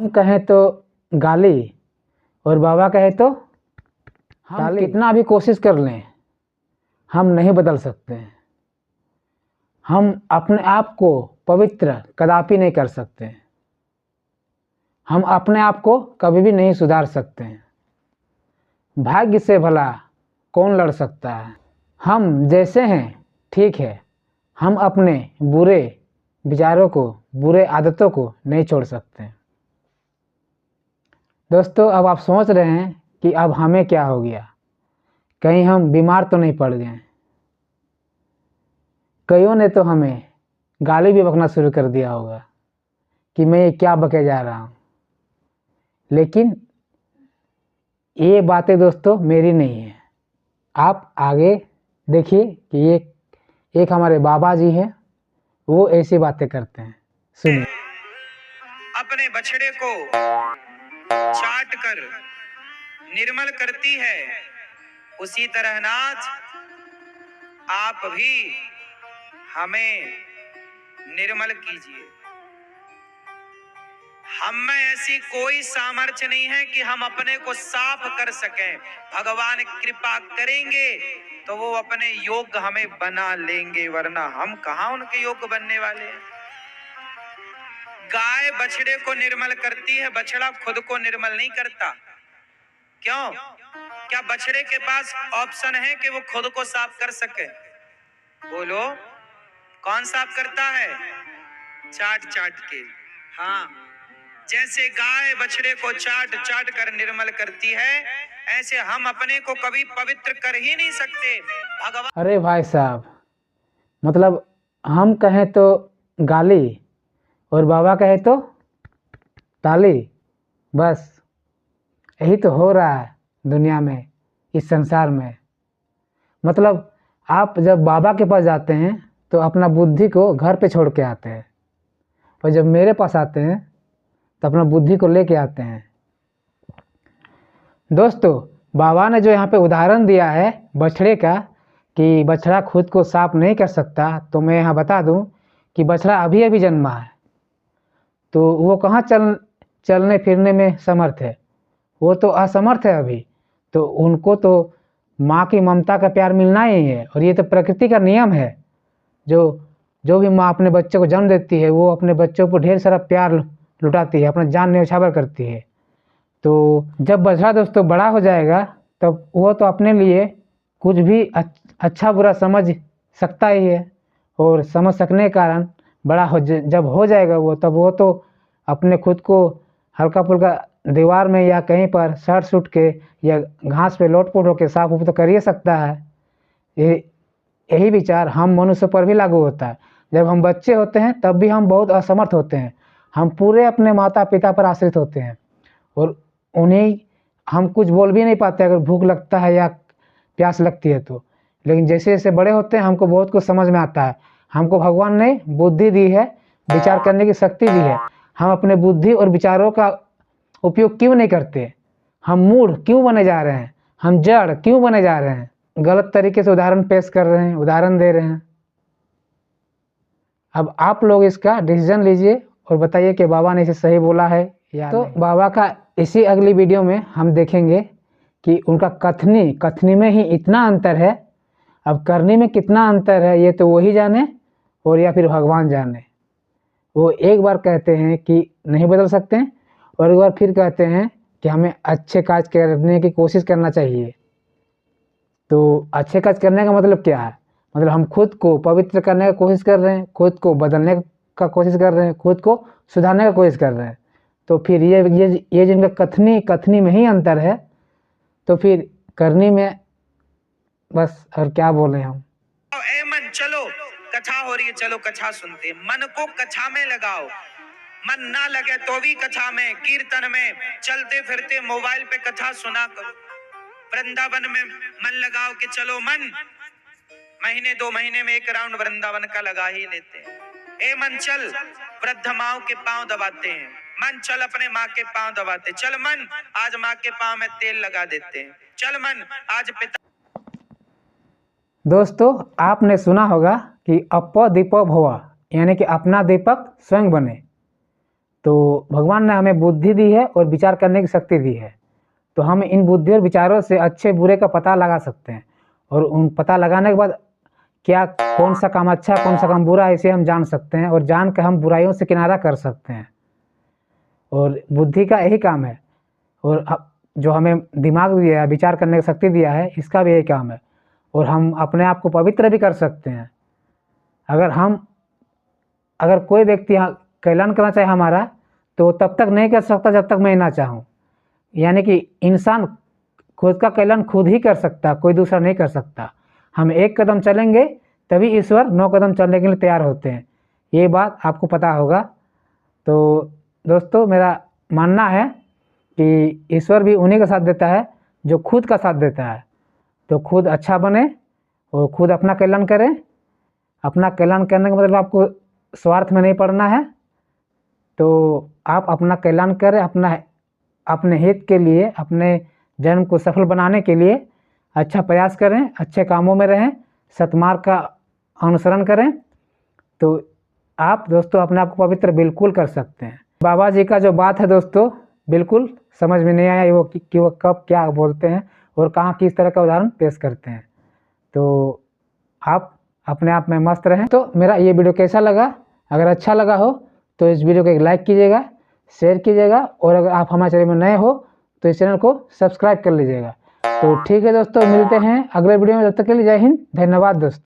हम कहें तो गाली और बाबा कहे तो हम कितना भी कोशिश कर लें, हम नहीं बदल सकते हैं। हम अपने आप को पवित्र कदापि नहीं कर सकते हैं। हम अपने आप को कभी भी नहीं सुधार सकते हैं। भाग्य से भला कौन लड़ सकता है। हम जैसे हैं ठीक है, हम अपने बुरे विचारों को, बुरे आदतों को नहीं छोड़ सकते हैं। दोस्तों, अब आप सोच रहे हैं कि अब हमें क्या हो गया, कहीं हम बीमार तो नहीं पड़ गए। कईयों ने तो हमें गाली भी बकना शुरू कर दिया होगा कि मैं ये क्या बके जा रहा हूँ। लेकिन ये बातें दोस्तों मेरी नहीं है। आप आगे देखिए कि ये एक हमारे बाबा जी हैं, वो ऐसी बातें करते हैं। सुनिए। अपने बछड़े को चाट कर निर्मल करती है, उसी तरह नाथ आप भी हमें निर्मल कीजिए। हम में ऐसी कोई सामर्थ्य नहीं है कि हम अपने को साफ कर सकें। भगवान कृपा करेंगे तो वो अपने योग्य हमें बना लेंगे, वरना हम कहां उनके योग्य बनने वाले हैं। गाय बछड़े को निर्मल करती है, बछड़ा खुद को निर्मल नहीं करता। क्यों? क्या बछड़े के पास ऑप्शन है कि वो खुद को साफ कर सके? बोलो, कौन साफ करता है? चाट चाट के। हाँ, जैसे गाय बछड़े को चाट चाट कर निर्मल करती है, ऐसे हम अपने को कभी पवित्र कर ही नहीं सकते। भगवान। अरे भाई साहब, मतलब हम कहें तो गाली और बाबा कहे तो ताली। बस यही तो हो रहा है दुनिया में, इस संसार में। मतलब आप जब बाबा के पास जाते हैं तो अपना बुद्धि को घर पे छोड़ के आते हैं, और जब मेरे पास आते हैं तो अपना बुद्धि को लेके आते हैं। दोस्तों, बाबा ने जो यहाँ पे उदाहरण दिया है बछड़े का कि बछड़ा खुद को साफ नहीं कर सकता, तो मैं यहाँ बता दूँ कि बछड़ा अभी अभी जन्मा है, तो वो कहाँ चलने फिरने में समर्थ है। वो तो असमर्थ है अभी। तो उनको तो माँ की ममता का प्यार मिलना ही है, और ये तो प्रकृति का नियम है। जो भी माँ अपने बच्चे को जन्म देती है, वो अपने बच्चों को ढेर सारा प्यार लुटाती है, अपना जान न्यौछावर करती है। तो जब बछड़ा दोस्तों बड़ा हो जाएगा, तब वो तो अपने लिए कुछ भी अच्छा बुरा समझ सकता ही है, और समझ सकने के कारण जब हो जाएगा वो, तब वो तो अपने खुद को हल्का फुल्का दीवार में या कहीं पर शर्ट सूट के या घास पे लोटपोट होकर साफ उफ तो कर ही सकता है। यही विचार हम मनुष्य पर भी लागू होता है। जब हम बच्चे होते हैं तब भी हम बहुत असमर्थ होते हैं। हम पूरे अपने माता पिता पर आश्रित होते हैं, और उन्हें हम कुछ बोल भी नहीं पाते अगर भूख लगता है या प्यास लगती है तो। लेकिन जैसे जैसे बड़े होते हैं हमको बहुत कुछ समझ में आता है। हमको भगवान ने बुद्धि दी है, विचार करने की शक्ति दी है। हम अपने बुद्धि और विचारों का उपयोग क्यों नहीं करते? हम मूढ़ क्यों बने जा रहे हैं? हम जड़ क्यों बने जा रहे हैं? गलत तरीके से उदाहरण पेश कर रहे हैं, उदाहरण दे रहे हैं। अब आप लोग इसका डिसीजन लीजिए और बताइए कि बाबा ने इसे सही बोला है या तो नहीं। बाबा का इसी अगली वीडियो में हम देखेंगे कि उनका कथनी में ही इतना अंतर है। अब करने में कितना अंतर है ये तो वही जाने, और या फिर भगवान जाने। वो एक बार कहते हैं कि नहीं बदल सकते हैं, और एक बार फिर कहते हैं कि हमें अच्छे काज करने की कोशिश करना चाहिए। तो अच्छे काज करने का मतलब क्या है? मतलब हम खुद को पवित्र करने का कोशिश कर रहे हैं, खुद को बदलने का कोशिश कर रहे हैं, खुद को सुधारने का कोशिश कर रहे हैं। तो फिर ये जिनका कथनी में ही अंतर है, तो फिर करनी में बस और क्या बोले हम। ए मन, चलो कथा हो रही है, चलो कथा सुनते हैं। मन को कथा में लगाओ, मन ना लगे तो भी कथा में, कीर्तन में, चलते फिरते मोबाइल पे कथा सुना करो। वृंदावन में मन लगाओ कि चलो मन, महीने 2 महीने में एक राउंड वृंदावन का लगा ही लेते हैं। ए मन चल, वृद्ध माओ के पांव दबाते हैं। मन चल, अपने माँ के पांव दबाते। चल मन, आज माँ के पांव में तेल लगा देते हैं। चल मन, आज पिता। दोस्तों, आपने सुना होगा कि अप दीपो भव, यानी कि अपना दीपक स्वयं बने। तो भगवान ने हमें बुद्धि दी है और विचार करने की शक्ति दी है, तो हम इन बुद्धि और विचारों से अच्छे बुरे का पता लगा सकते हैं, और उन पता लगाने के बाद क्या कौन सा काम अच्छा कौन सा काम बुरा है इसे हम जान सकते हैं, और जान कर हम बुराइयों से किनारा कर सकते हैं। और बुद्धि का यही काम है, और जो हमें दिमाग दिया है, विचार करने की शक्ति दिया है, इसका भी यही काम है। और हम अपने आप को पवित्र भी कर सकते हैं। अगर कोई व्यक्ति कल्याण करना चाहे हमारा, तो तब तक नहीं कर सकता जब तक मैं ना चाहूँ। यानी कि इंसान खुद का कल्याण खुद ही कर सकता, कोई दूसरा नहीं कर सकता। हम एक कदम चलेंगे तभी ईश्वर 9 कदम चलने के लिए तैयार होते हैं, ये बात आपको पता होगा। तो दोस्तों, मेरा मानना है कि ईश्वर भी उन्हीं का साथ देता है जो खुद का साथ देता है। तो खुद अच्छा बने और खुद अपना कल्याण करें। अपना कल्याण करने का मतलब आपको स्वार्थ में नहीं पड़ना है। तो आप अपना कल्याण करें, अपने हित के लिए, अपने जन्म को सफल बनाने के लिए अच्छा प्रयास करें, अच्छे कामों में रहें, सत्मार्ग का अनुसरण करें। तो आप दोस्तों अपने आप को पवित्र बिल्कुल कर सकते हैं। बाबा जी का जो बात है दोस्तों, बिल्कुल समझ में नहीं आया वो कि वो कब क्या बोलते हैं और कहाँ किस तरह का उदाहरण पेश करते हैं। तो आप अपने आप में मस्त रहें। तो मेरा ये वीडियो कैसा लगा? अगर अच्छा लगा हो तो इस वीडियो को एक लाइक कीजिएगा, शेयर कीजिएगा, और अगर आप हमारे चैनल में नए हो तो इस चैनल को सब्सक्राइब कर लीजिएगा। तो ठीक है दोस्तों, मिलते हैं अगले वीडियो में। तब तक के लिए जय हिंद, धन्यवाद दोस्तों।